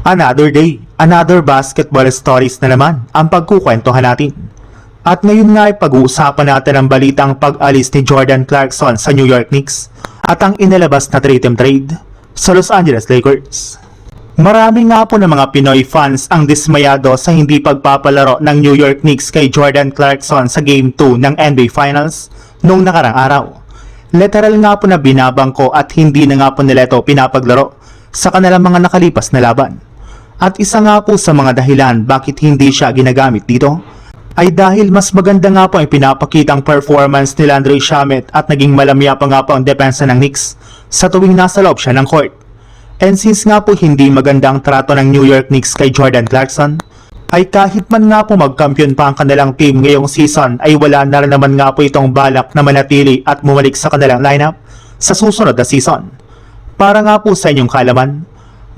Another day, another basketball stories na naman ang pagkukwentuhan natin. At ngayon nga ay pag-uusapan natin ang balitang pag-alis ni Jordan Clarkson sa New York Knicks at ang inilabas na 3-team trade sa Los Angeles Lakers. Marami nga po ng mga Pinoy fans ang dismayado sa hindi pagpapalaro ng New York Knicks kay Jordan Clarkson sa Game 2 ng NBA Finals noong nakarang araw. Literal nga po na binabangko at hindi na nga po nila ito pinapaglaro sa kanilang mga nakalipas na laban. At isa nga po sa mga dahilan bakit hindi siya ginagamit dito ay dahil mas maganda nga po ang pinapakitang performance ni Landry Shamet at naging malamya pa nga po ang depensa ng Knicks sa tuwing nasa loob siya ng court. And since nga po hindi maganda ang trato ng New York Knicks kay Jordan Clarkson, ay kahit man nga po magkampiyon pa ang kanilang team ngayong season ay wala na rin naman nga po itong balak na manatili at bumalik sa kanilang lineup sa susunod na season. Para nga po sa inyong kaalaman,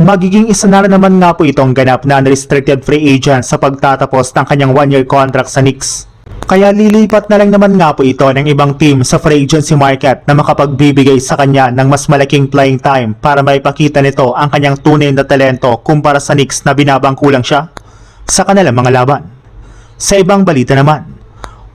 magiging isa na rin naman nga po itong ganap na unrestricted free agent sa pagtatapos ng kanyang 1-year contract sa Knicks. Kaya lilipat na lang naman nga po ito ng ibang team sa free agency market na makapagbibigay sa kanya ng mas malaking playing time para maipakita nito ang kanyang tunay na talento kumpara sa Knicks na binabangkulang siya sa kanilang mga laban. Sa ibang balita naman,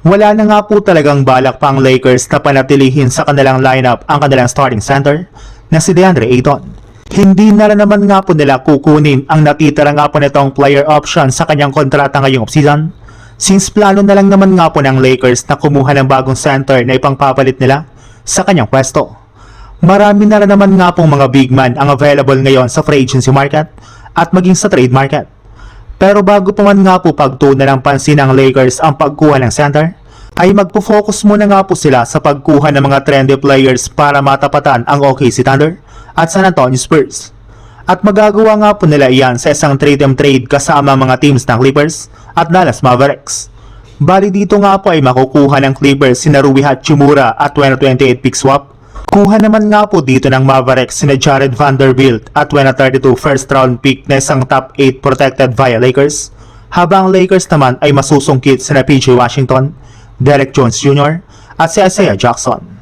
wala na nga po talagang balak pa ang Lakers na panatilihin sa kanilang lineup ang kanilang starting center na si DeAndre Ayton. Hindi na rin naman nga po nila kukunin ang natitira nga po nitong player option sa kanyang kontrata ngayong offseason, since plano na lang naman nga po ng Lakers na kumuha ng bagong center na ipangpapalit nila sa kanyang pwesto. Marami na rin naman nga pong mga big man ang available ngayon sa free agency market at maging sa trade market. Pero bago pa man nga po pagtuunan ng pansin ng Lakers ang pagkuha ng center, ay magpo-focus muna nga po sila sa pagkuha ng mga trendy players para matapatan ang OKC Thunder at San Antonio Spurs. At magagawa nga po nila iyan sa isang 3-team trade kasama mga teams ng Clippers at Dallas Mavericks. Bali dito nga po ay makukuha ng Clippers sina Rui Hachimura at 2028 pick swap. Kuha naman nga po dito ng Mavericks sina Jared Vanderbilt at 2032 first round pick na isang top 8 protected via Lakers. Habang Lakers naman ay masusungkit sina PJ Washington, Derek Jones Jr. at si Isaiah Jackson.